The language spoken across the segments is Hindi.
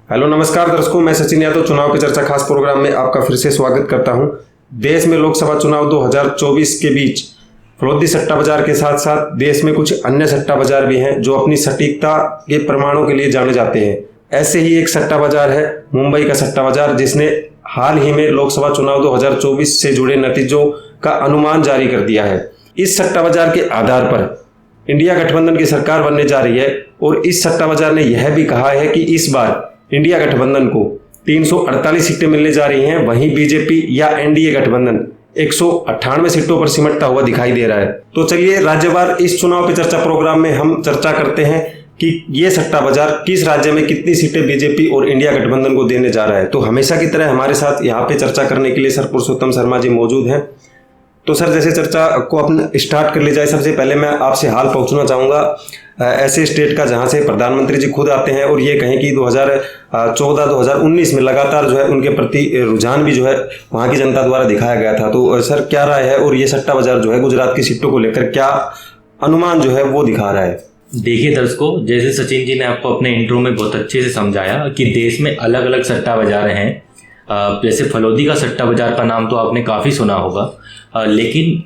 हेलो नमस्कार दर्शकों, मैं सचिन यादव चुनाव की चर्चा खास प्रोग्राम में आपका फिर से स्वागत करता हूं। देश में लोकसभा चुनाव 2024 के बीच फरोख्ती सट्टा बाजार के साथ साथ देश में कुछ अन्य सट्टा बाजार भी हैं जो अपनी सटीकता के प्रमाणों के लिए जाने जाते हैं। ऐसे ही एक सट्टा बाजार है मुंबई का सट्टा बाजार, जिसने हाल ही में लोकसभा चुनाव 2024 से जुड़े नतीजों का अनुमान जारी कर दिया है। इस सट्टा बाजार के आधार पर इंडिया गठबंधन की सरकार बनने जा रही है और इस सट्टा बाजार ने यह भी कहा है कि इस बार इंडिया गठबंधन को 348 सीटें मिलने जा रही हैं, वहीं बीजेपी या एनडीए गठबंधन 198 सीटों पर सिमटता हुआ दिखाई दे रहा है। तो चलिए राज्यवार इस चुनाव पे चर्चा प्रोग्राम में हम चर्चा करते हैं कि ये सट्टा बाजार किस राज्य में कितनी सीटें बीजेपी और इंडिया गठबंधन को देने जा रहा है। तो हमेशा की तरह हमारे साथ यहाँ पे चर्चा करने के लिए सर पुरुषोत्तम शर्मा जी मौजूद हैं। तो सर, जैसे चर्चा को अपन स्टार्ट कर ले जाए, सबसे पहले मैं आपसे हाल पूछना चाहूँगा ऐसे स्टेट का जहां से प्रधानमंत्री जी खुद आते हैं और ये कहें कि 2014-2019 में लगातार जो है उनके प्रति रुझान भी जो है वहां की जनता द्वारा दिखाया गया था। तो सर, क्या राय है और ये सट्टा बाजार जो है गुजरात की सीटों को लेकर क्या अनुमान जो है वो दिखा रहा है? देखिए दर्शकों, जैसे सचिन जी ने आपको अपने इंट्रो में बहुत अच्छे से समझाया कि देश में अलग अलग सट्टा बाजार हैं। जैसे फलोदी का सट्टा बाजार का नाम तो आपने काफ़ी सुना होगा, लेकिन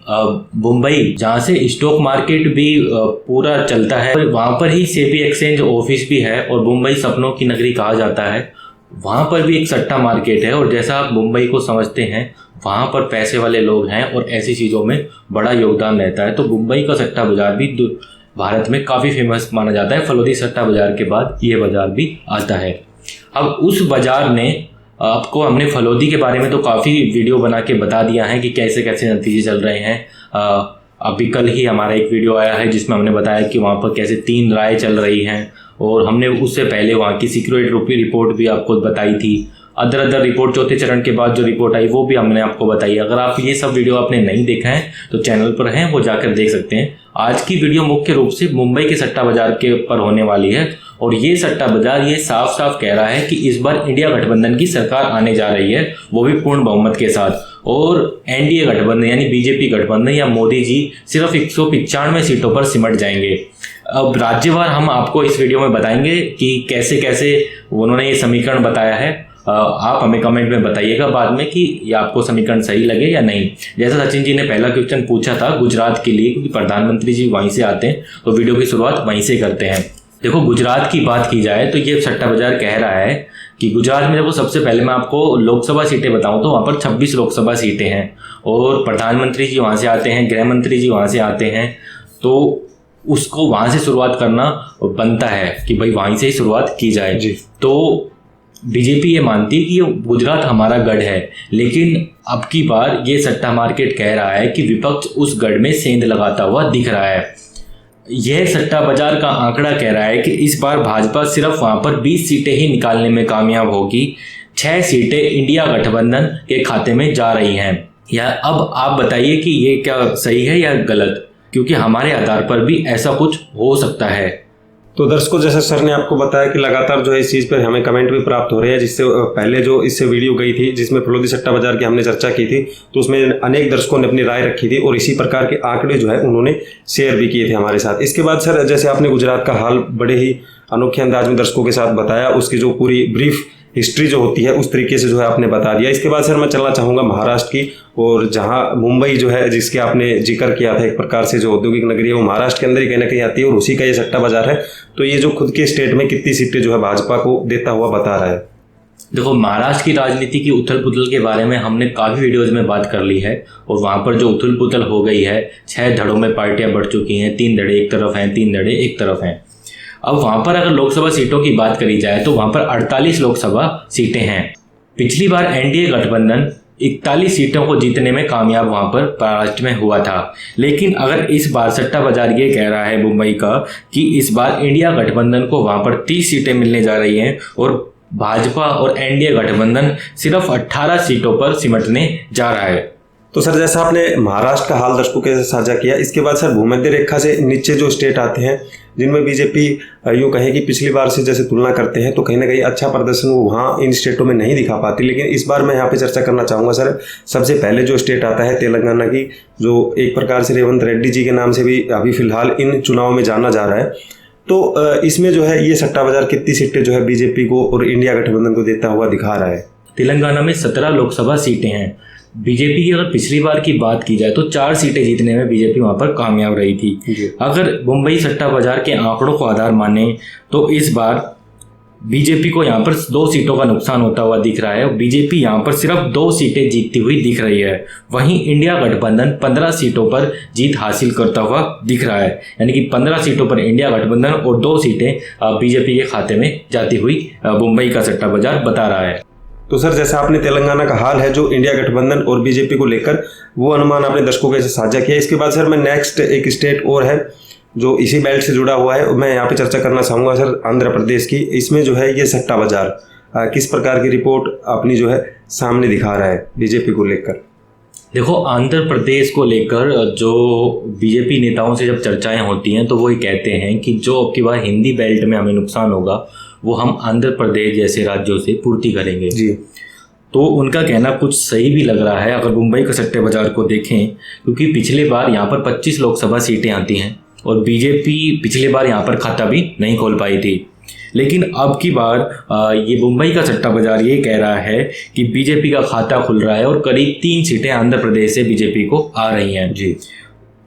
मुंबई जहाँ से स्टॉक मार्केट भी पूरा चलता है, वहाँ पर ही सेबी एक्सचेंज ऑफिस भी है और मुंबई सपनों की नगरी कहा जाता है। वहाँ पर भी एक सट्टा मार्केट है और जैसा आप मुंबई को समझते हैं, वहाँ पर पैसे वाले लोग हैं और ऐसी चीज़ों में बड़ा योगदान रहता है। तो मुंबई का सट्टा बाजार भी भारत में काफ़ी फेमस माना जाता है। फलोदी सट्टा बाजार के बाद ये बाजार भी आता है। अब उस बाजार ने आपको, हमने फलोदी के बारे में तो काफ़ी वीडियो बना के बता दिया है कि कैसे कैसे नतीजे चल रहे हैं। अभी कल ही हमारा एक वीडियो आया है जिसमें हमने बताया कि वहाँ पर कैसे 3 राय चल रही हैं और हमने उससे पहले वहाँ की सिक्योरिटी रिपोर्ट भी आपको बताई थी। अदर रिपोर्ट चौथे चरण के बाद जो रिपोर्ट आई वो भी हमने आपको बताई। अगर आप ये सब वीडियो आपने नहीं देखा है तो चैनल पर हैं, वो जाकर देख सकते हैं। आज की वीडियो मुख्य रूप से मुंबई के सट्टा बाजार के ऊपर होने वाली है और ये सट्टा बाजार ये साफ साफ कह रहा है कि इस बार इंडिया गठबंधन की सरकार आने जा रही है, वो भी पूर्ण बहुमत के साथ। और एनडीए गठबंधन यानी बीजेपी गठबंधन या मोदी जी सिर्फ 195 सीटों पर सिमट जाएंगे। अब राज्यवार हम आपको इस वीडियो में बताएंगे कि कैसे कैसे उन्होंने ये समीकरण बताया है। आप हमें कमेंट में बताइएगा बाद में कि ये आपको समीकरण सही लगे या नहीं। जैसा सचिन जी ने पहला क्वेश्चन पूछा था गुजरात के लिए, क्योंकि प्रधानमंत्री जी वहीं से आते हैं, तो वीडियो की शुरुआत वहीं से करते हैं। देखो, गुजरात की बात की जाए तो ये सट्टा बाजार कह रहा है कि गुजरात में देखो, सबसे पहले मैं आपको लोकसभा सीटें बताऊं तो वहाँ पर 26 लोकसभा सीटें हैं और प्रधानमंत्री जी वहाँ से आते हैं, गृह मंत्री जी वहाँ से आते हैं, तो उसको वहाँ से शुरुआत करना बनता है कि भाई वहीं से ही शुरुआत की जाए जी। तो बीजेपी ये मानती है कि ये गुजरात हमारा गढ़ है, लेकिन अब की बार ये सट्टा मार्केट कह रहा है कि विपक्ष उस गढ़ में सेंध लगाता हुआ दिख रहा है। यह सट्टा बाजार का आंकड़ा कह रहा है कि इस बार भाजपा सिर्फ वहां पर 20 सीटें ही निकालने में कामयाब होगी। 6 सीटें इंडिया गठबंधन के खाते में जा रही हैं। या अब आप बताइए कि ये क्या सही है या गलत, क्योंकि हमारे आधार पर भी ऐसा कुछ हो सकता है। तो दर्शकों, जैसे सर ने आपको बताया कि लगातार जो है इस चीज़ पर हमें कमेंट भी प्राप्त हो रहे हैं, जिससे पहले जो इससे वीडियो गई थी जिसमें फलोदी सट्टा बाजार की हमने चर्चा की थी, तो उसमें अनेक दर्शकों ने अपनी राय रखी थी और इसी प्रकार के आंकड़े जो है उन्होंने शेयर भी किए थे हमारे साथ। इसके बाद सर, जैसे आपने गुजरात का हाल बड़े ही अनोखे अंदाज में दर्शकों के साथ बताया, उसकी जो पूरी ब्रीफ हिस्ट्री जो होती है उस तरीके से जो है आपने बता दिया। इसके बाद सर मैं चलना चाहूँगा महाराष्ट्र की, और जहां मुंबई जो है जिसके आपने जिक्र किया था, एक प्रकार से जो औद्योगिक नगरी है वो महाराष्ट्र के अंदर ही कहीं ना कहीं आती है और उसी का ये सट्टा बाजार है। तो ये जो खुद के स्टेट में कितनी सीटें जो है भाजपा को देता हुआ बता रहा है? देखो, महाराष्ट्र की राजनीति की उथल पुथल के बारे में हमने काफ़ी वीडियोज़ में बात कर ली है और वहाँ पर जो उथल पुथल हो गई है, 6 धड़ों में पार्टियाँ बढ़ चुकी हैं, 3 धड़े एक तरफ हैं, 3 धड़े एक तरफ हैं। अब वहाँ पर अगर लोकसभा सीटों की बात करी जाए तो वहाँ पर 48 लोकसभा सीटें हैं। पिछली बार एनडीए गठबंधन 41 सीटों को जीतने में कामयाब वहाँ पर महाराष्ट्र में हुआ था, लेकिन अगर इस बार सट्टा बाजार ये कह रहा है मुंबई का कि इस बार इंडिया गठबंधन को वहाँ पर 30 सीटें मिलने जा रही हैं और भाजपा और एनडीए गठबंधन सिर्फ 18 सीटों पर सिमटने जा रहा है। तो सर, जैसा आपने महाराष्ट्र का हाल दर्शकों के साथ साझा किया, इसके बाद सर भूमध्य रेखा से नीचे जो स्टेट आते हैं जिनमें बीजेपी यूँ कहें कि पिछली बार से जैसे तुलना करते हैं तो कहीं ना कहीं अच्छा प्रदर्शन वो वहाँ इन स्टेटों में नहीं दिखा पाती, लेकिन इस बार मैं यहाँ पे चर्चा करना चाहूँगा सर। सबसे पहले जो स्टेट आता है तेलंगाना की, जो एक प्रकार से रेवंत रेड्डी जी के नाम से भी अभी फिलहाल इन चुनाव में जाना जा रहा है। तो इसमें जो है ये सट्टा बाजार कितनी सीटें जो है बीजेपी को और इंडिया गठबंधन को देता हुआ दिखा रहा है? तेलंगाना में 17 लोकसभा सीटें हैं। बीजेपी की अगर पिछली बार की बात की जाए तो 4 सीटें जीतने में बीजेपी वहां पर कामयाब रही थी। अगर मुंबई सट्टा बाजार के आंकड़ों को आधार माने तो इस बार बीजेपी को यहाँ पर 2 सीटों का नुकसान होता हुआ दिख रहा है और बीजेपी यहाँ पर सिर्फ 2 सीटें जीतती हुई दिख रही है। वहीं इंडिया गठबंधन 15 सीटों पर जीत हासिल करता हुआ दिख रहा है, यानी कि 15 सीटों पर इंडिया गठबंधन और 2 सीटें बीजेपी के खाते में जाती हुई मुंबई का सट्टा बाजार बता रहा है। तो सर, जैसा आपने तेलंगाना का हाल है जो इंडिया गठबंधन और बीजेपी को लेकर, वो अनुमान आपने दर्शकों के साथ साझा किया। इसके बाद सर मैं नेक्स्ट एक स्टेट और है जो इसी बेल्ट से जुड़ा हुआ है, मैं यहाँ पे चर्चा करना चाहूँगा सर आंध्र प्रदेश की। इसमें जो है ये सट्टा बाजार किस प्रकार की रिपोर्ट अपनी जो है सामने दिखा रहा है बीजेपी को लेकर? देखो, आंध्र प्रदेश को लेकर जो बीजेपी नेताओं से जब चर्चाएं होती हैं तो वो ये कहते हैं कि जो अब की बार हिंदी बेल्ट में हमें नुकसान होगा वो हम आंध्र प्रदेश जैसे राज्यों से पूर्ति करेंगे जी। तो उनका कहना कुछ सही भी लग रहा है अगर मुंबई के सट्टे बाजार को देखें, क्योंकि पिछले बार यहाँ पर 25 लोकसभा सीटें आती हैं और बीजेपी पिछले बार यहाँ पर खाता भी नहीं खोल पाई थी। लेकिन अब की बार ये मुंबई का सट्टा बाजार ये कह रहा है कि बीजेपी का खाता खुल रहा है और करीब 3 सीटें आंध्र प्रदेश से बीजेपी को आ रही हैं जी।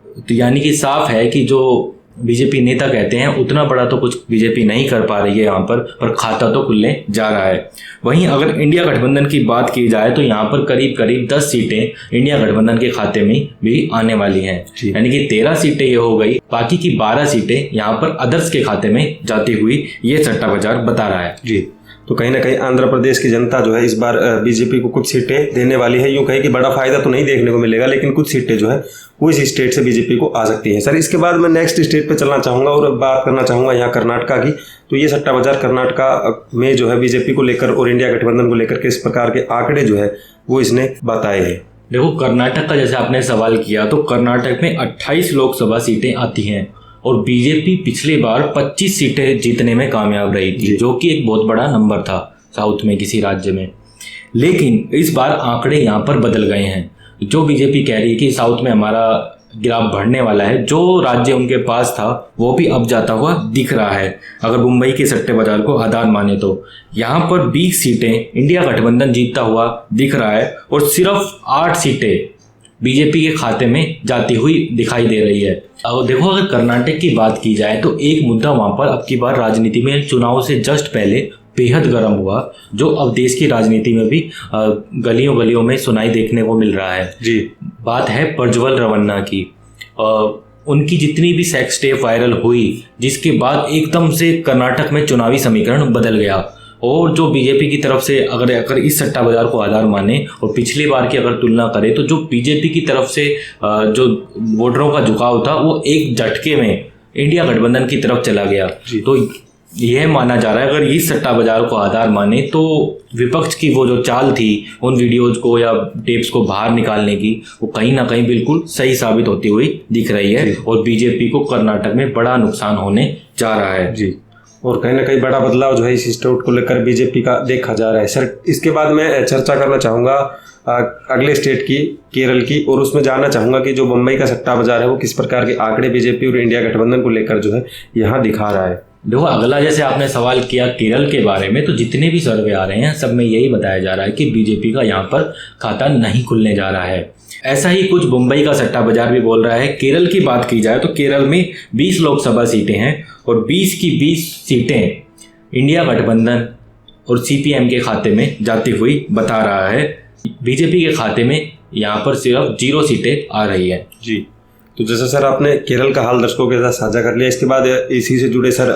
तो यानी कि साफ है कि जो बीजेपी नेता कहते हैं उतना बड़ा तो कुछ बीजेपी नहीं कर पा रही है यहाँ पर खाता तो खुलने जा रहा है। वहीं अगर इंडिया गठबंधन की बात की जाए तो यहाँ पर करीब करीब 10 सीटें इंडिया गठबंधन के खाते में भी आने वाली हैं, यानी कि 13 सीटें ये हो गई, बाकी की 12 सीटें यहाँ पर अदर्स के खाते में जाती हुई ये सट्टा बाजार बता रहा है जी। तो कहीं ना कहीं आंध्र प्रदेश की जनता जो है इस बार बीजेपी को कुछ सीटें देने वाली है। यूँ कहे कि बड़ा फायदा तो नहीं देखने को मिलेगा, लेकिन कुछ सीटें जो है वो इस स्टेट से बीजेपी को आ सकती है। सर, इसके बाद मैं नेक्स्ट स्टेट पे चलना चाहूँगा और बात करना चाहूँगा यहाँ कर्नाटका की। तो ये सट्टा बाजार कर्नाटका में जो है बीजेपी को लेकर और इंडिया गठबंधन को लेकर किस प्रकार के आंकड़े जो है वो इसने बताए हैं? देखो, कर्नाटक का जैसे आपने सवाल किया तो कर्नाटक में 28 लोकसभा सीटें आती हैं और बीजेपी पिछली बार 25 सीटें जीतने में कामयाब रही थी, जो कि एक बहुत बड़ा नंबर था साउथ में किसी राज्य में। लेकिन इस बार आंकड़े यहाँ पर बदल गए हैं। जो बीजेपी कह रही है कि साउथ में हमारा ग्राफ बढ़ने वाला है, जो राज्य उनके पास था वो भी अब जाता हुआ दिख रहा है। अगर मुंबई के सट्टे बाजार को आधार माने तो यहाँ पर 20 सीटें इंडिया गठबंधन जीतता हुआ दिख रहा है और सिर्फ 8 सीटें बीजेपी के खाते में जाती हुई दिखाई दे रही है। अब देखो, अगर कर्नाटक की बात की जाए तो एक मुद्दा वहां पर अब की बार राजनीति में चुनाव से जस्ट पहले बेहद गर्म हुआ, जो अब देश की राजनीति में भी गलियों गलियों में सुनाई देखने को मिल रहा है जी। बात है प्रज्वल रवन्ना की। उनकी जितनी भी सेक्स टेप वायरल हुई, जिसके बाद एकदम से कर्नाटक में चुनावी समीकरण बदल गया और जो बीजेपी की तरफ से अगर इस सट्टा बाजार को आधार माने और पिछली बार की अगर तुलना करें तो जो बीजेपी की तरफ से जो वोटरों का झुकाव था वो एक झटके में इंडिया गठबंधन की तरफ चला गया। तो यह माना जा रहा है अगर इस सट्टा बाजार को आधार माने तो विपक्ष की वो जो चाल थी उन वीडियोज को या टेप्स को बाहर निकालने की, वो कहीं ना कहीं बिल्कुल सही साबित होती हुई दिख रही है और बीजेपी को कर्नाटक में बड़ा नुकसान होने जा रहा है जी। और कहीं ना कहीं बड़ा बदलाव जो है इस स्टेट को लेकर बीजेपी का देखा जा रहा है। सर, इसके बाद मैं चर्चा करना चाहूँगा अगले स्टेट की, केरल की, और उसमें जानना चाहूँगा कि जो मुंबई का सट्टा बाजार है वो किस प्रकार के आंकड़े बीजेपी और इंडिया गठबंधन को लेकर जो है यहाँ दिखा रहा है। देखो, अगला जैसे आपने सवाल किया केरल के बारे में, तो जितने भी सर्वे आ रहे हैं सब में यही बताया जा रहा है कि बीजेपी का यहाँ पर खाता नहीं खुलने जा रहा है। ऐसा ही कुछ मुंबई का सट्टा बाजार भी बोल रहा है। केरल की बात की जाए तो केरल में 20 लोकसभा सीटें हैं और 20 की 20 सीटें इंडिया गठबंधन और सीपीएम के खाते में जाती हुई बता रहा है। बीजेपी के खाते में यहाँ पर सिर्फ 0 सीटें आ रही है जी। तो जैसा सर आपने केरल का हाल दर्शकों के साथ साझा कर लिया, इसके बाद इसी से जुड़े सर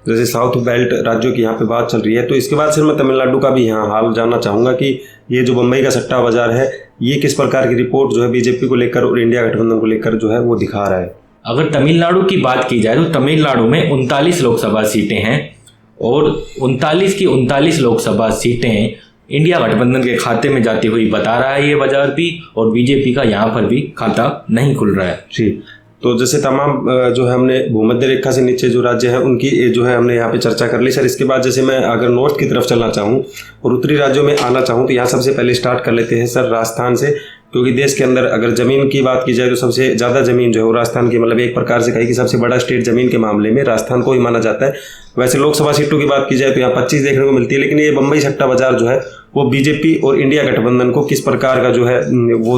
जैसे साउथ बेल्ट राज्यों की यहाँ पे बात चल रही है, तो इसके बाद सर मैं तमिलनाडु का भी यहाँ हाल जानना चाहूँगा कि ये जो मुंबई का सट्टा बाजार है ये किस प्रकार की रिपोर्ट जो है बीजेपी को लेकर और इंडिया गठबंधन को लेकर जो है वो दिखा रहा है। अगर तमिलनाडु की बात की जाए तो तमिलनाडु में 39 लोकसभा सीटें हैं और 39 की 39 लोकसभा सीटें इंडिया गठबंधन के खाते में जाती हुई बता रहा है ये बाजार भी, और बीजेपी का यहाँ पर भी खाता नहीं खुल रहा है जी। तो जैसे तमाम जो है हमने भूमध्य रेखा से नीचे जो राज्य है उनकी जो है हमने यहाँ पे चर्चा कर ली। सर, इसके बाद जैसे मैं अगर नॉर्थ की तरफ चलना चाहूँ और उत्तरी राज्यों में आना चाहूँ तो यहाँ सबसे पहले स्टार्ट कर लेते हैं सर राजस्थान से। क्योंकि देश के अंदर अगर ज़मीन की बात की जाए तो सबसे ज़्यादा ज़मीन जो है वो राजस्थान की, मतलब एक प्रकार से कहे कि सबसे बड़ा स्टेट ज़मीन के मामले में राजस्थान को ही माना जाता है। वैसे लोकसभा सीटों की बात की जाए तो यहाँ 25 देखने को मिलती है, लेकिन ये बम्बई सट्टा बाजार जो है वो बीजेपी और इंडिया गठबंधन को किस प्रकार का जो है वो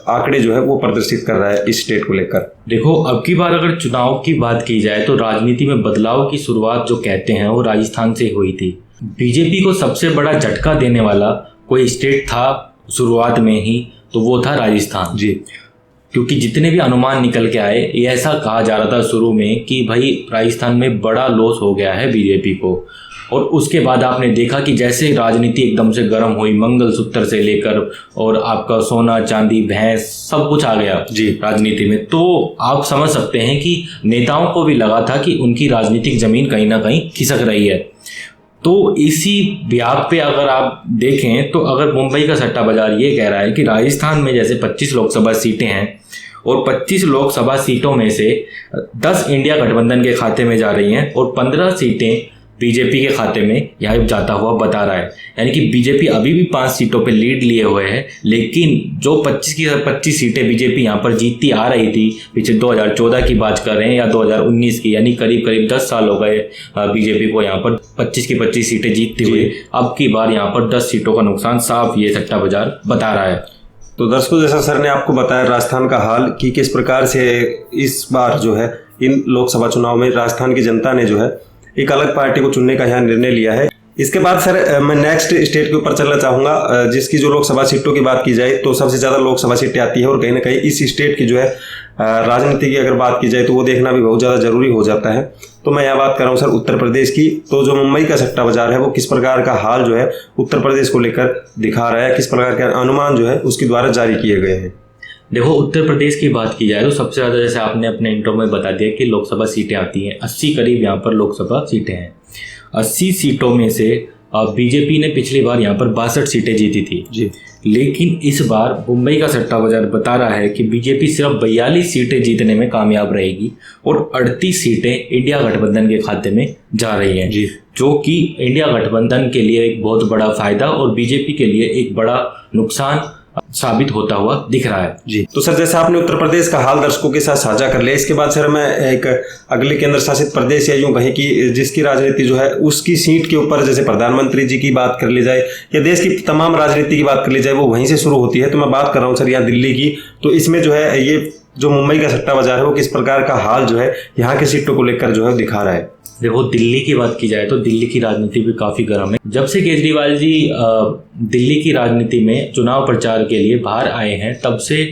आंकड़े जो है वो प्रदर्शित कर रहा है इस स्टेट को लेकर। देखो, अब की बार अगर चुनाव की बात की जाए तो राजनीति में बदलाव की शुरुआत जो कहते हैं वो राजस्थान से हुई थी। बीजेपी को सबसे बड़ा झटका देने वाला कोई स्टेट था शुरुआत में ही, तो वो था राजस्थान जी। क्योंकि जितने भी अनुमान निकल के आए, ये ऐसा कहा जा रहा था शुरू में कि भाई राजस्थान में बड़ा लॉस हो गया है बीजेपी को। और उसके बाद आपने देखा कि जैसे राजनीति एकदम से गर्म हुई, मंगलसूत्र से लेकर और आपका सोना चांदी भैंस सब कुछ आ गया जी राजनीति में, तो आप समझ सकते हैं कि नेताओं को भी लगा था कि उनकी राजनीतिक जमीन कहीं ना कहीं खिसक रही है। तो इसी ब्याज पे अगर आप देखें तो अगर मुंबई का सट्टा बाजार ये कह रहा है कि राजस्थान में जैसे 25 लोकसभा सीटें हैं और 25 लोकसभा सीटों में से 10 इंडिया गठबंधन के खाते में जा रही हैं और 15 सीटें बीजेपी के खाते में यहाँ जाता हुआ बता रहा है। यानी कि बीजेपी अभी भी 5 सीटों पे लीड लिए हुए है, लेकिन जो 25 की 25 सीटें बीजेपी यहाँ पर जीतती आ रही थी, पीछे 2014 की बात कर रहे हैं या 2019 की, यानी करीब करीब 10 साल हो गए बीजेपी को यहाँ पर 25 की 25 सीटें जीतती हुई। अब की बार यहाँ पर 10 सीटों का नुकसान साफ ये सट्टा बाजार बता रहा है। तो दर्शकों, जैसा सर ने आपको बताया राजस्थान का हाल कि किस प्रकार से इस बार जो है इन लोकसभा चुनाव में राजस्थान की जनता ने जो है एक अलग पार्टी को चुनने का यहाँ निर्णय लिया है। इसके बाद सर मैं नेक्स्ट स्टेट के ऊपर चलना चाहूँगा, जिसकी जो लोकसभा सीटों की बात की जाए तो सबसे ज़्यादा लोकसभा सीटें आती है और कहीं ना कहीं इस स्टेट की जो है राजनीति की अगर बात की जाए तो वो देखना भी बहुत ज़्यादा जरूरी हो जाता है। तो मैं यहाँ बात कर रहा हूँ सर उत्तर प्रदेश की। तो जो मुंबई का सट्टा बाजार है वो किस प्रकार का हाल जो है उत्तर प्रदेश को लेकर दिखा रहा है, किस प्रकार के अनुमान जो है उसके द्वारा जारी किए गए हैं। देखो, उत्तर प्रदेश की बात की जाए तो सबसे ज़्यादा, जैसे आपने अपने इंट्रो में बता दिया कि लोकसभा सीटें आती हैं, 80 करीब यहाँ पर लोकसभा सीटें हैं। 80 सीटों में से बीजेपी ने पिछली बार यहाँ पर 62 सीटें जीती थी जी, लेकिन इस बार मुंबई का सट्टा बाजार बता रहा है कि बीजेपी सिर्फ 42 सीटें जीतने में कामयाब रहेगी और 38 सीटें इंडिया गठबंधन के खाते में जा रही हैं जी, जो कि इंडिया गठबंधन के लिए एक बहुत बड़ा फायदा और बीजेपी के लिए एक बड़ा नुकसान साबित होता हुआ दिख रहा है जी। तो सर जैसे आपने उत्तर प्रदेश का हाल दर्शकों के साथ साझा कर लिया, इसके बाद सर मैं एक अगले केंद्र शासित प्रदेश या यूं कहें कि जिसकी राजनीति जो है उसकी सीट के ऊपर जैसे प्रधानमंत्री जी की बात कर ली जाए या देश की तमाम राजनीति की बात कर ली जाए वो वहीं से शुरू होती है। तो मैं बात कर रहा हूँ सर यहाँ दिल्ली की। तो इसमें जो है ये जो मुंबई का सट्टा बाजार है वो किस प्रकार का हाल जो है यहाँ की सीटों को लेकर जो है दिखा रहा है। देखो, दिल्ली की बात की जाए तो दिल्ली की राजनीति भी काफ़ी गर्म है। जब से केजरीवाल जी दिल्ली की राजनीति में चुनाव प्रचार के लिए बाहर आए हैं तब से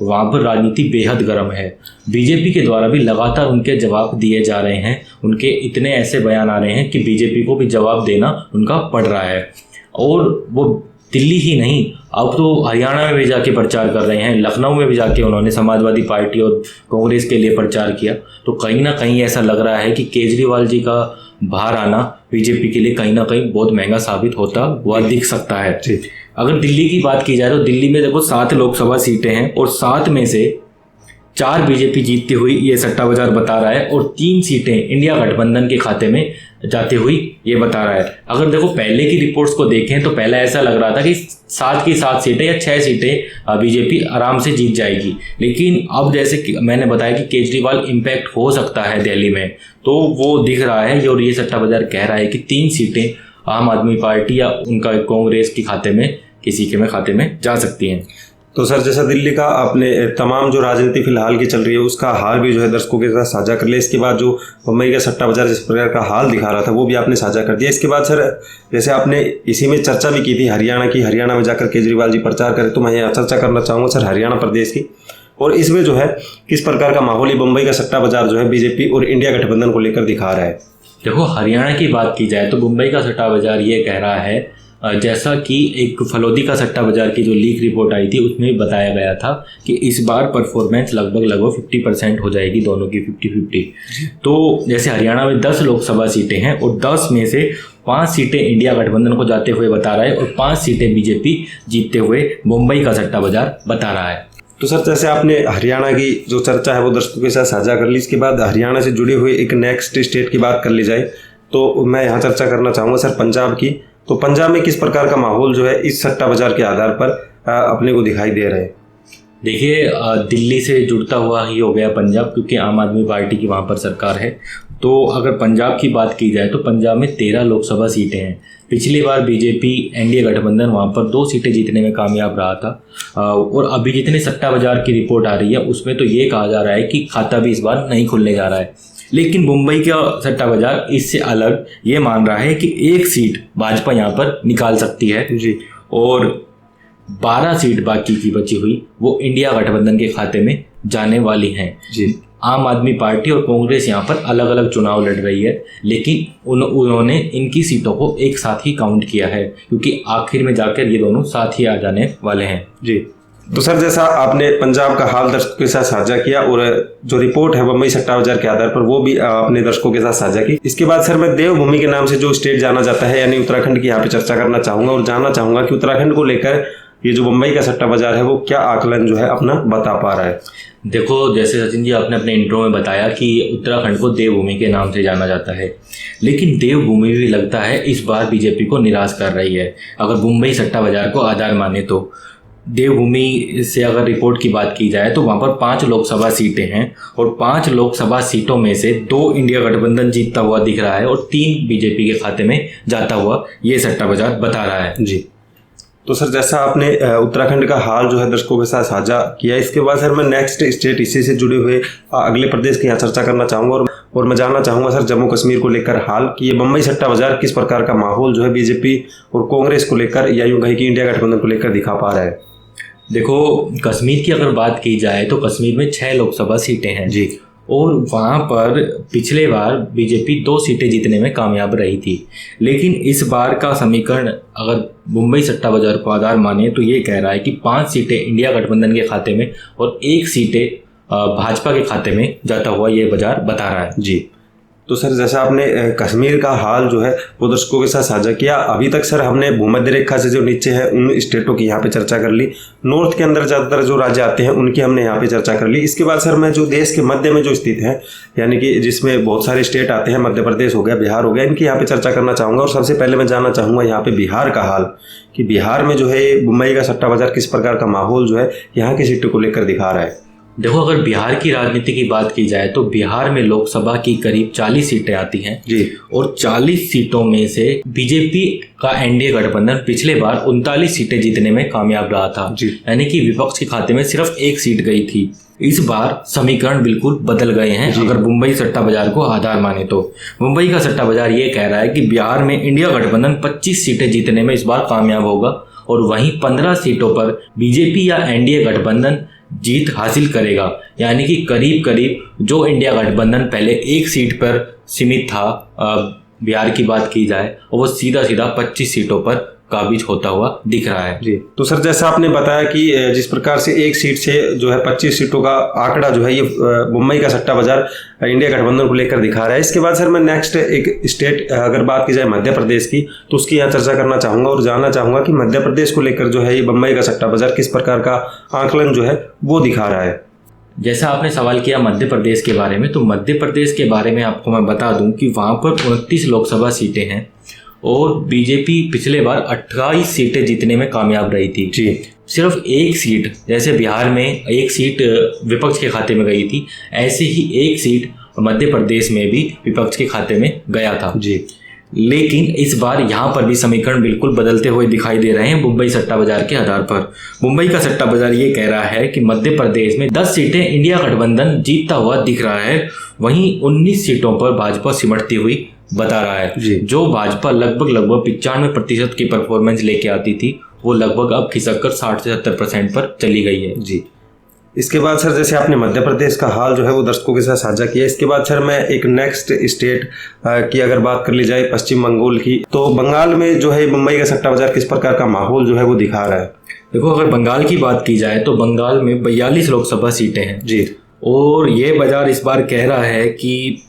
वहाँ पर राजनीति बेहद गर्म है। बीजेपी के द्वारा भी लगातार उनके जवाब दिए जा रहे हैं, उनके इतने ऐसे बयान आ रहे हैं कि बीजेपी को भी जवाब देना उनका पड़ रहा है। और वो दिल्ली ही नहीं, अब तो हरियाणा में भी जाके प्रचार कर रहे हैं, लखनऊ में भी जाके उन्होंने समाजवादी पार्टी और कांग्रेस के लिए प्रचार किया। तो कहीं ना कहीं ऐसा लग रहा है कि केजरीवाल जी का बाहर आना बीजेपी के लिए कहीं ना कहीं बहुत महंगा साबित होता हुआ दिख सकता है। अगर दिल्ली की बात की जाए तो दिल्ली में देखो 7 लोकसभा सीटें हैं और 7 में से 4 बीजेपी जीतती हुई ये सट्टा बाजार बता रहा है और 3 सीटें इंडिया गठबंधन के खाते में जाती हुई ये बता रहा है। अगर देखो पहले की रिपोर्ट्स को देखें तो पहले ऐसा लग रहा था कि 7 की 7 सीटें या 6 सीटें बीजेपी आराम से जीत जाएगी, लेकिन अब जैसे मैंने बताया कि केजरीवाल इम्पैक्ट हो सकता है दिल्ली में, तो वो दिख रहा है और ये सट्टा बाजार कह रहा है कि 3 सीटें आम आदमी पार्टी या उनका कांग्रेस के खाते में किसी के में खाते में जा सकती हैं। तो सर जैसा दिल्ली का आपने तमाम जो राजनीति फिलहाल की चल रही है उसका हाल भी जो है दर्शकों के साथ साझा कर लिया। इसके बाद जो मुंबई का सट्टा बाजार जिस प्रकार का हाल दिखा रहा था वो भी आपने साझा कर दिया। इसके बाद सर जैसे आपने इसी में चर्चा भी की थी हरियाणा की, हरियाणा में जाकर केजरीवाल जी प्रचार करें, तो मैं यहाँ चर्चा करना चाहूँगा सर हरियाणा प्रदेश की। और इसमें जो है किस प्रकार का माहौल ये मुंबई का सट्टा बाजार जो है बीजेपी और इंडिया गठबंधन को लेकर दिखा रहा है। देखो, हरियाणा की बात की जाए तो मुंबई का सट्टा बाजार ये कह रहा है, जैसा कि एक फलोदी का सट्टा बाजार की जो लीक रिपोर्ट आई थी उसमें भी बताया गया था कि इस बार परफॉर्मेंस लगभग 50% हो जाएगी, दोनों की 50-50। तो जैसे हरियाणा में 10 लोकसभा सीटें हैं और 10 में से 5 सीटें इंडिया गठबंधन को जाते हुए बता रहा है और 5 सीटें बीजेपी जीतते हुए मुंबई का सट्टा बाजार बता रहा है। तो सर जैसे आपने हरियाणा की जो चर्चा है वो दर्शकों के साथ साझा कर ली, इसके बाद हरियाणा से जुड़े हुए एक नेक्स्ट स्टेट की बात कर ली जाए तो मैं यहाँ चर्चा करना चाहूँगा सर पंजाब की। तो पंजाब में किस प्रकार का माहौल जो है इस सट्टा बाजार के आधार पर अपने को दिखाई दे रहा है। देखिए, दिल्ली से जुड़ता हुआ ही हो गया पंजाब, क्योंकि आम आदमी पार्टी की वहाँ पर सरकार है। तो अगर पंजाब की बात की जाए तो पंजाब में 13 लोकसभा सीटें हैं। पिछली बार बीजेपी एनडीए गठबंधन वहाँ पर 2 सीटें जीतने में कामयाब रहा था। और अभी जितनी सट्टा बाजार की रिपोर्ट आ रही है उसमें तो ये कहा जा रहा है कि खाता भी इस बार नहीं खुलने जा रहा है। लेकिन मुंबई का सट्टा बाजार इससे अलग ये मान रहा है कि 1 सीट भाजपा यहाँ पर निकाल सकती है जी, और 12 सीट बाकी की बची हुई वो इंडिया गठबंधन के खाते में जाने वाली हैं जी। आम आदमी पार्टी और कांग्रेस यहाँ पर अलग अलग चुनाव लड़ रही है, लेकिन उन्होंने इनकी सीटों को एक साथ ही काउंट किया है, क्योंकि आखिर में जाकर ये दोनों साथ ही आ जाने वाले हैं। जी, तो सर जैसा आपने पंजाब का हाल दर्शकों के साथ साझा किया और जो रिपोर्ट है बम्बई सट्टा बाजार के आधार पर वो भी अपने दर्शकों के साथ साझा की। इसके बाद सर मैं देवभूमि के नाम से जो स्टेट जाना जाता है यानी उत्तराखंड की यहाँ पे चर्चा करना चाहूंगा और जानना चाहूंगा कि उत्तराखंड को लेकर ये जो मुंबई का सट्टा बाजार है वो क्या आकलन जो है अपना बता पा रहा है। देखो, जैसे सचिन जी आपने अपने इंट्रो में बताया कि उत्तराखंड को देवभूमि के नाम से जाना जाता है, लेकिन देवभूमि भी लगता है इस बार बीजेपी को निराश कर रही है। अगर मुंबई सट्टा बाजार को आधार माने तो देवभूमि से अगर रिपोर्ट की बात की जाए तो वहाँ पर 5 लोकसभा सीटें हैं और 5 लोकसभा सीटों में से 2 इंडिया गठबंधन जीतता हुआ दिख रहा है और 3 बीजेपी के खाते में जाता हुआ ये सट्टा बाजार बता रहा है। जी, तो सर जैसा आपने उत्तराखंड का हाल जो है दर्शकों के साथ साझा किया, इसके बाद सर मैं नेक्स्ट स्टेट इसी से जुड़े हुए अगले प्रदेश की यहाँ चर्चा करना चाहूँगा और मैं जानना चाहूँगा सर जम्मू कश्मीर को लेकर हाल कि ये बम्बई सट्टा बाजार किस प्रकार का माहौल जो है बीजेपी और कांग्रेस को लेकर या यूँ कहीं कि इंडिया गठबंधन को लेकर दिखा पा रहा है। देखो, कश्मीर की अगर बात की जाए तो कश्मीर में 6 लोकसभा सीटें हैं जी, और वहाँ पर पिछले बार बीजेपी 2 सीटें जीतने में कामयाब रही थी। लेकिन इस बार का समीकरण अगर मुंबई सट्टा बाजार को आधार माने तो ये कह रहा है कि 5 सीटें इंडिया गठबंधन के खाते में और 1 सीटें भाजपा के खाते में जाता हुआ ये बाजार बता रहा है। जी, तो सर जैसा आपने कश्मीर का हाल जो है वो दर्शकों के साथ साझा किया, अभी तक सर हमने भूमध्य रेखा से जो नीचे है उन स्टेटों की यहाँ पे चर्चा कर ली, नॉर्थ के अंदर ज़्यादातर जो राज्य आते हैं उनकी हमने यहाँ पे चर्चा कर ली। इसके बाद सर मैं जो देश के मध्य में जो स्थित है यानी कि जिसमें बहुत सारे स्टेट आते हैं, मध्य प्रदेश हो गया, बिहार हो गया, इनकी यहाँ पे चर्चा करना चाहूँगा। और सबसे पहले मैं जानना चाहूँगा यहाँ पे बिहार का हाल कि बिहार में जो है मुंबई का सट्टा बाजार किस प्रकार का माहौल जो है यहाँ की सीटों को लेकर दिखा रहा है। देखो, अगर बिहार की राजनीति की बात की जाए तो बिहार में लोकसभा की करीब 40 सीटें आती हैं जी, और 40 सीटों में से बीजेपी का एनडीए गठबंधन पिछले बार 39 सीटें जीतने में कामयाब रहा था, यानी कि विपक्ष के खाते में सिर्फ 1 सीट गई थी। इस बार समीकरण बिल्कुल बदल गए हैं अगर मुंबई सट्टा बाजार को आधार माने तो। मुंबई का सट्टा बाजार ये कह रहा है कि बिहार में इंडिया गठबंधन 25 सीटें जीतने में इस बार कामयाब होगा और वहीं 15 सीटों पर बीजेपी या एनडीए गठबंधन जीत हासिल करेगा, यानी कि करीब करीब जो इंडिया गठबंधन पहले 1 सीट पर सीमित था बिहार की बात की जाए और वो सीधा 25 सीटों पर काबिज होता हुआ दिख रहा है। जी, तो सर जैसा आपने बताया कि जिस प्रकार से 1 सीट से जो है 25 सीटों का आंकड़ा जो है ये मुंबई का सट्टा बाजार इंडिया गठबंधन को लेकर दिखा रहा है। इसके बाद सर मैं नेक्स्ट एक स्टेट अगर बात की जाए मध्य प्रदेश की तो उसकी यहाँ चर्चा करना चाहूँगा और जानना चाहूँगा कि मध्य प्रदेश को लेकर जो है ये मुंबई का सट्टा बाजार किस प्रकार का आंकलन जो है वो दिखा रहा है। जैसा आपने सवाल किया मध्य प्रदेश के बारे में, तो मध्य प्रदेश के बारे में आपको मैं बता दूं कि वहाँ पर 29 लोकसभा सीटें हैं और बीजेपी पिछले बार 28 सीटें जीतने में कामयाब रही थी जी, सिर्फ 1 सीट, जैसे बिहार में 1 सीट विपक्ष के खाते में गई थी, ऐसे ही 1 सीट मध्य प्रदेश में भी विपक्ष के खाते में गया था जी। लेकिन इस बार यहाँ पर भी समीकरण बिल्कुल बदलते हुए दिखाई दे रहे हैं मुंबई सट्टा बाजार के आधार पर। मुंबई का सट्टा बाजार ये कह रहा है कि मध्य प्रदेश में 10 सीटें इंडिया गठबंधन जीतता हुआ दिख रहा है, वहीं 19 सीटों पर भाजपा सिमटती हुई बता रहा है। जो भाजपा लगभग 95% की परफॉर्मेंस लेके आती थी वो लगभग अब खिसक कर 60 से 70% पर चली गई है। जी, इसके बाद सर जैसे आपने मध्य प्रदेश का हाल जो है वो दर्शकों के साथ साझा किया, इसके बाद सर मैं एक नेक्स्ट स्टेट की अगर बात कर ली जाए पश्चिम बंगाल की, तो बंगाल में जो है मुंबई का सट्टा बाजार किस प्रकार का माहौल जो है वो दिखा रहा है। देखो, अगर बंगाल की बात की जाए तो बंगाल में 42 लोकसभा सीटें हैं जी, और ये बाजार इस बार कह रहा है कि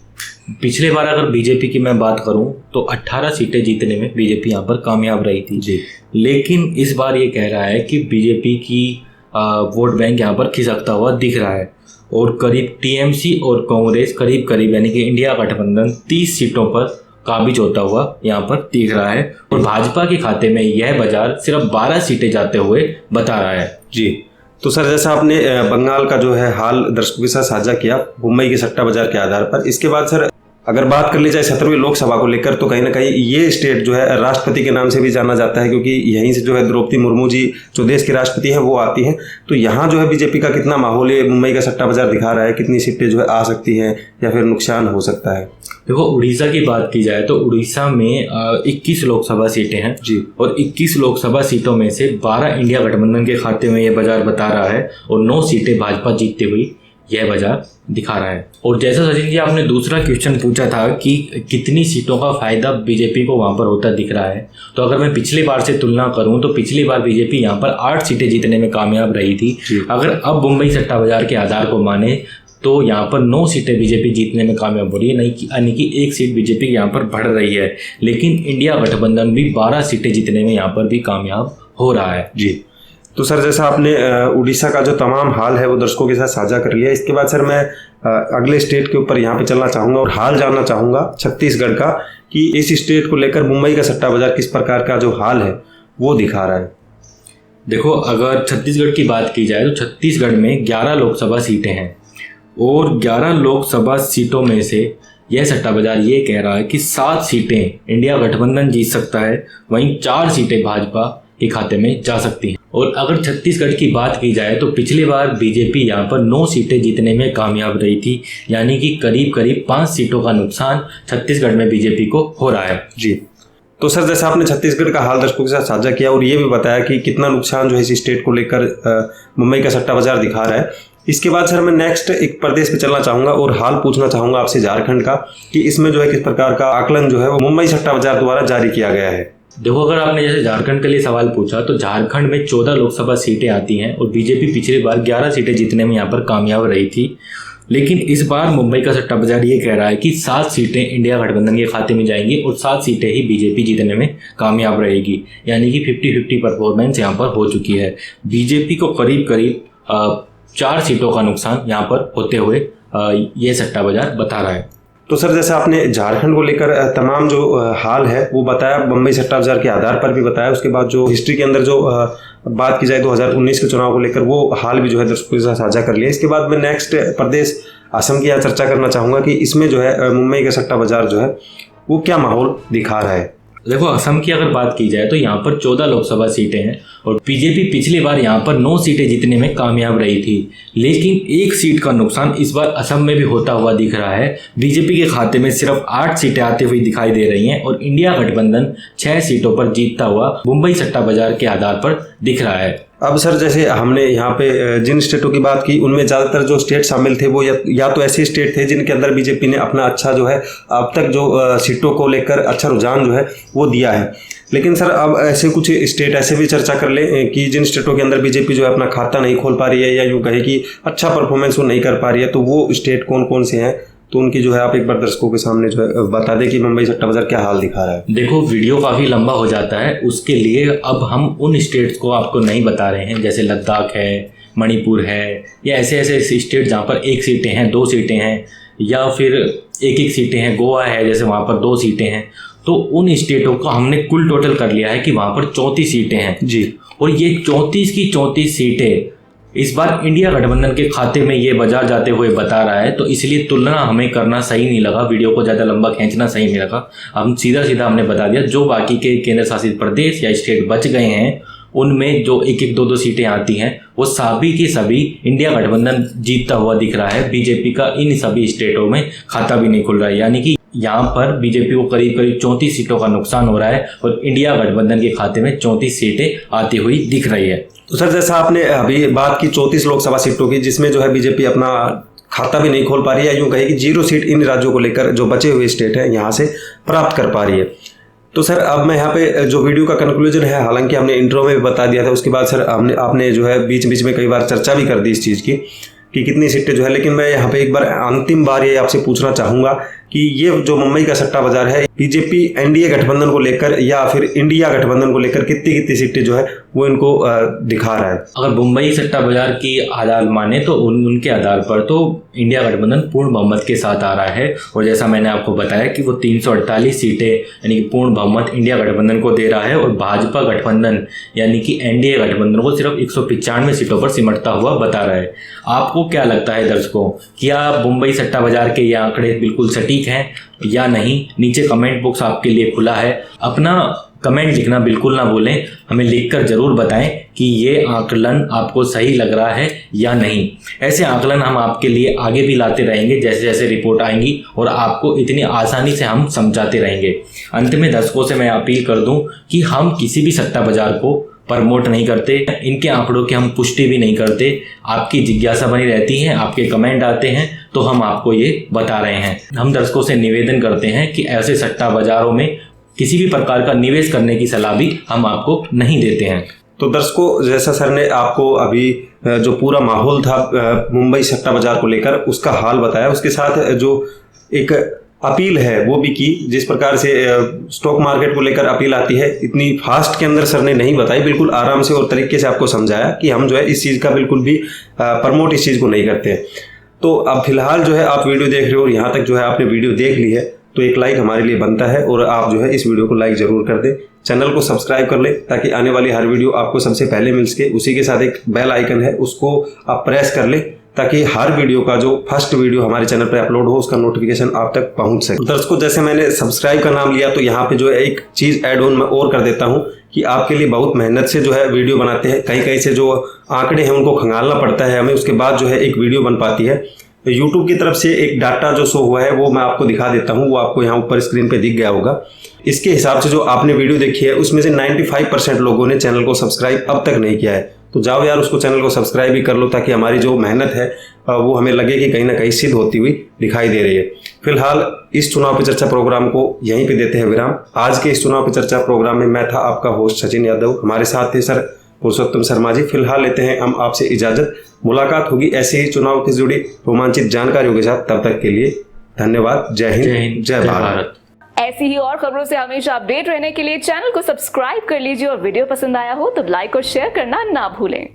पिछले बार अगर बीजेपी की मैं बात करूं तो 18 सीटें जीतने में बीजेपी यहाँ पर कामयाब रही थी जी, लेकिन इस बार ये कह रहा है कि बीजेपी की वोट बैंक यहाँ पर खिसकता हुआ दिख रहा है और करीब टीएमसी और कांग्रेस करीब यानी कि इंडिया गठबंधन 30 सीटों पर काबिज होता हुआ यहाँ पर दिख रहा है और भाजपा के खाते में यह बाजार सिर्फ 12 सीटें जाते हुए बता रहा है। जी, तो सर जैसा आपने बंगाल का जो है हाल दर्शकों के साथ साझा किया मुंबई के सट्टा बाजार के आधार पर, इसके बाद सर अगर बात कर ली जाए 17वीं लोकसभा को लेकर तो कहीं ना कहीं ये स्टेट जो है राष्ट्रपति के नाम से भी जाना जाता है, क्योंकि यहीं से जो है द्रौपदी मुर्मू जी जो देश की राष्ट्रपति हैं वो आती हैं। तो यहाँ जो है बीजेपी का कितना माहौल है, मुंबई का सट्टा बाजार दिखा रहा है, कितनी सीटें जो है आ सकती हैं या फिर नुकसान हो सकता है? देखो, उड़ीसा की बात की जाए तो उड़ीसा में 21 लोकसभा सीटें हैं जी, और 21 लोकसभा सीटों में से 12 इंडिया गठबंधन के खाते में यह बाजार बता रहा है और 9 सीटें भाजपा जीतते हुई यह बाजार दिखा रहा है। और जैसा सचिन जी आपने दूसरा क्वेश्चन पूछा था कि कितनी सीटों का फायदा बीजेपी को वहां पर होता दिख रहा है, तो अगर मैं पिछली बार से तुलना करूं तो पिछली बार बीजेपी यहां पर 8 सीटें जीतने में कामयाब रही थी। अगर अब मुंबई सट्टा बाजार के आधार को माने तो यहाँ पर 9 सीटें बीजेपी जीतने में कामयाब हो रही है, यानी कि 1 सीट बीजेपी यहाँ पर बढ़ रही है। लेकिन इंडिया गठबंधन भी 12 सीटें जीतने में यहाँ पर भी कामयाब हो रहा है। जी, तो सर जैसा आपने उड़ीसा का जो तमाम हाल है वो दर्शकों के साथ साझा कर लिया, इसके बाद सर मैं अगले स्टेट के ऊपर यहाँ पे चलना चाहूँगा और हाल जानना चाहूँगा छत्तीसगढ़ का, कि इस स्टेट को लेकर मुंबई का सट्टा बाजार किस प्रकार का जो हाल है वो दिखा रहा है। देखो, अगर छत्तीसगढ़ की बात की जाए तो छत्तीसगढ़ में 11 लोकसभा सीटें हैं और 11 लोकसभा सीटों में से यह सट्टा बाजार ये कह रहा है कि 7 सीटें इंडिया गठबंधन जीत सकता है, वहीं 4 सीटें भाजपा के खाते में जा सकती हैं। और अगर छत्तीसगढ़ की बात की जाए तो पिछली बार बीजेपी यहाँ पर 9 सीटें जीतने में कामयाब रही थी, यानी कि करीब करीब 5 सीटों का नुकसान छत्तीसगढ़ में बीजेपी को हो रहा है। जी, तो सर जैसा आपने छत्तीसगढ़ का हाल दर्शकों के साथ साझा किया और ये भी बताया कि कितना नुकसान जो है इस स्टेट को लेकर मुंबई का सट्टा बाजार दिखा रहा है, इसके बाद सर मैं नेक्स्ट एक प्रदेश पे चलना चाहूँगा और हाल पूछना चाहूँगा आपसे झारखंड का, कि इसमें जो है किस प्रकार का आकलन जो है वो मुंबई सट्टा बाजार द्वारा जारी किया गया है। देखो, अगर आपने जैसे झारखंड के लिए सवाल पूछा तो झारखंड में 14 लोकसभा सीटें आती हैं और बीजेपी पिछली बार 11 सीटें जीतने में यहाँ पर कामयाब रही थी। लेकिन इस बार मुंबई का सट्टा बाजार ये कह रहा है कि 7 सीटें इंडिया गठबंधन के खाते में जाएंगी और 7 सीटें ही बीजेपी जीतने में कामयाब रहेगी, यानी कि 50-50 परफॉर्मेंस यहाँ पर हो चुकी है। बीजेपी को करीब करीब 4 सीटों का नुकसान यहाँ पर होते हुए ये सट्टा बाजार बता रहा है। तो सर जैसे आपने झारखंड को लेकर तमाम जो हाल है वो बताया, मुंबई सट्टा बाजार के आधार पर भी बताया, उसके बाद जो हिस्ट्री के अंदर जो बात की जाए 2019 के चुनाव को लेकर वो हाल भी जो है दर्शकों के साथ साझा कर लिया। इसके बाद मैं नेक्स्ट प्रदेश असम की यहाँ चर्चा करना चाहूँगा कि इसमें जो है मुंबई का सट्टा बाजार जो है वो क्या माहौल दिखा रहा है। देखो, असम की अगर बात की जाए तो यहाँ पर 14 लोकसभा सीटें हैं और बीजेपी पिछली बार यहाँ पर 9 सीटें जीतने में कामयाब रही थी, लेकिन 1 सीट का नुकसान इस बार असम में भी होता हुआ दिख रहा है। बीजेपी के खाते में सिर्फ 8 सीटें आते हुए दिखाई दे रही हैं और इंडिया गठबंधन 6 सीटों पर जीतता हुआ मुंबई सट्टा बाजार के आधार पर दिख रहा है। अब सर जैसे हमने यहाँ पे जिन स्टेटों की बात की उनमें ज़्यादातर जो स्टेट शामिल थे वो या तो ऐसे स्टेट थे जिनके अंदर बीजेपी ने अपना अच्छा जो है अब तक जो सीटों को लेकर अच्छा रुझान जो है वो दिया है। लेकिन सर अब ऐसे कुछ स्टेट ऐसे भी चर्चा कर लें कि जिन स्टेटों के अंदर बीजेपी जो है अपना खाता नहीं खोल पा रही है या यूँ कहे कि अच्छा परफॉर्मेंस वो नहीं कर पा रही है, तो वो स्टेट कौन कौन से हैं, तो उनकी जो है आप एक बार दर्शकों के सामने जो है बता दें कि मुंबई सट्टा बाजार क्या हाल दिखा रहा है। देखो, वीडियो काफ़ी लंबा हो जाता है, उसके लिए अब हम उन स्टेट्स को आपको नहीं बता रहे हैं, जैसे लद्दाख है, मणिपुर है, या ऐसे ऐसे स्टेट जहाँ पर 1 सीटें हैं, 2 सीटें हैं, या फिर 1-1 सीटें हैं। गोवा है जैसे, वहाँ पर 2 सीटें हैं। तो उन स्टेटों का हमने कुल टोटल कर लिया है कि वहाँ पर 34 सीटें हैं जी, और ये 34 की 34 सीटें इस बार इंडिया गठबंधन के खाते में ये बाजार जाते हुए बता रहा है। तो इसलिए तुलना हमें करना सही नहीं लगा, वीडियो को ज़्यादा लंबा खींचना सही नहीं लगा। हम सीधा हमने बता दिया जो बाकी के केंद्र शासित प्रदेश या स्टेट बच गए हैं उनमें जो 1-1, 2-2 सीटें आती हैं वो सभी की सभी इंडिया गठबंधन जीतता हुआ दिख रहा है। बीजेपी का इन सभी स्टेटों में खाता भी नहीं खुल रहा है, यानी कि यहाँ पर बीजेपी को करीब करीब 34 सीटों का नुकसान हो रहा है और इंडिया गठबंधन के खाते में 34 सीटें आती हुई दिख रही है। तो सर जैसा आपने अभी बात की 34 लोकसभा सीटों की, जिसमें जो है बीजेपी अपना खाता भी नहीं खोल पा रही है, यूँ कहे कि 0 सीट इन राज्यों को लेकर जो बचे हुए स्टेट हैं यहाँ से प्राप्त कर पा रही है। तो सर अब मैं यहाँ पे जो वीडियो का कंक्लूजन है, हालांकि हमने इंट्रो में भी बता दिया था, उसके बाद सर आपने जो है बीच बीच में कई बार चर्चा भी कर दी इस चीज़ की कि कितनी सीटें जो है, लेकिन मैं यहाँ पे एक बार अंतिम बार ये आपसे पूछना चाहूँगा कि ये जो मुंबई का सट्टा बाजार है बीजेपी एनडीए गठबंधन को लेकर या फिर इंडिया गठबंधन को लेकर कितनी कितनी सीटें जो है वो इनको दिखा रहा है। अगर मुंबई सट्टा बाजार की आधार माने तो उनके आधार पर तो इंडिया गठबंधन पूर्ण बहुमत के साथ आ रहा है। और जैसा मैंने आपको बताया कि वो 348 सीटें यानी कि पूर्ण बहुमत इंडिया गठबंधन को दे रहा है और भाजपा गठबंधन यानी कि एनडीए गठबंधन को सिर्फ 195 सीटों पर सिमटता हुआ बता रहा है। आपको क्या लगता है दर्शकों, क्या मुंबई सट्टा बाजार के ये आंकड़े बिल्कुल सटीक हैं या नहीं? नीचे कमेंट बॉक्स आपके लिए खुला है, अपना कमेंट लिखना बिल्कुल ना भूलें। हमें लिखकर जरूर बताएं कि ये आकलन आपको सही लग रहा है या नहीं। ऐसे आकलन हम आपके लिए आगे भी लाते रहेंगे जैसे जैसे रिपोर्ट आएंगी और आपको इतनी आसानी से हम समझाते रहेंगे। अंत में दर्शकों से मैं अपील कर दूं कि हम किसी भी सट्टा बाजार को प्रमोट नहीं करते, इनके आंकड़ों की हम पुष्टि भी नहीं करते। आपकी जिज्ञासा बनी रहती है, आपके कमेंट आते हैं तो हम आपको ये बता रहे हैं। हम दर्शकों से निवेदन करते हैं कि ऐसे सट्टा बाजारों में किसी भी प्रकार का निवेश करने की सलाह भी हम आपको नहीं देते हैं। तो दर्शकों, जैसा सर ने आपको अभी जो पूरा माहौल था मुंबई सट्टा बाजार को लेकर उसका हाल बताया, उसके साथ जो एक अपील है वो भी की। जिस प्रकार से स्टॉक मार्केट को लेकर अपील आती है इतनी फास्ट के अंदर सर ने नहीं बताई, बिल्कुल आराम से और तरीके से आपको समझाया कि हम जो है इस चीज़ का बिल्कुल भी प्रमोट इस चीज़ को नहीं करते। तो अब फिलहाल जो है आप वीडियो देख रहे हो और यहाँ तक जो है आपने वीडियो देख ली है तो एक लाइक हमारे लिए बनता है और आप जो है इस वीडियो को लाइक जरूर कर दें, चैनल को सब्सक्राइब कर लें ताकि आने वाली हर वीडियो आपको सबसे पहले मिल सके। उसी के साथ एक बेल आइकन है उसको आप प्रेस कर लें ताकि हर वीडियो का जो फर्स्ट वीडियो हमारे चैनल पर अपलोड हो उसका नोटिफिकेशन आप तक पहुंच सके। दर्शकों, जैसे मैंने सब्सक्राइब का नाम लिया तो यहाँ पे जो है एक चीज़ ऐड ऑन मैं और कर देता हूँ कि आपके लिए बहुत मेहनत से जो है वीडियो बनाते हैं, कहीं कहीं से जो आंकड़े हैं उनको खंगालना पड़ता है हमें, उसके बाद जो है एक वीडियो बन पाती है। तो YouTube की तरफ से एक डाटा जो शो हुआ है वो मैं आपको दिखा देता हूँ, वो आपको यहाँ ऊपर स्क्रीन पे दिख गया होगा। इसके हिसाब से जो आपने वीडियो देखी है उसमें से 95% लोगों ने चैनल को सब्सक्राइब अब तक नहीं किया है। तो जाओ यार उसको चैनल को सब्सक्राइब भी कर लो ताकि हमारी जो मेहनत है वो हमें लगे कि कहीं ना कहीं सिद्ध होती हुई दिखाई दे रही है। फिलहाल इस चुनाव पे चर्चा प्रोग्राम को यहीं पे देते हैं विराम। आज के इस चुनाव पे चर्चा प्रोग्राम में मैं था आपका होस्ट सचिन यादव, हमारे साथ थे सर पुरुषोत्तम शर्मा जी। फिलहाल लेते हैं हम आपसे इजाजत, मुलाकात होगी ऐसे ही चुनाव से जुड़ी रोमांचित जानकारियों के साथ। तब तक के लिए धन्यवाद। जय हिंद, जय भारत। ऐसी ही और खबरों से हमेशा अपडेट रहने के लिए चैनल को सब्सक्राइब कर लीजिए और वीडियो पसंद आया हो तो लाइक और शेयर करना ना भूलें।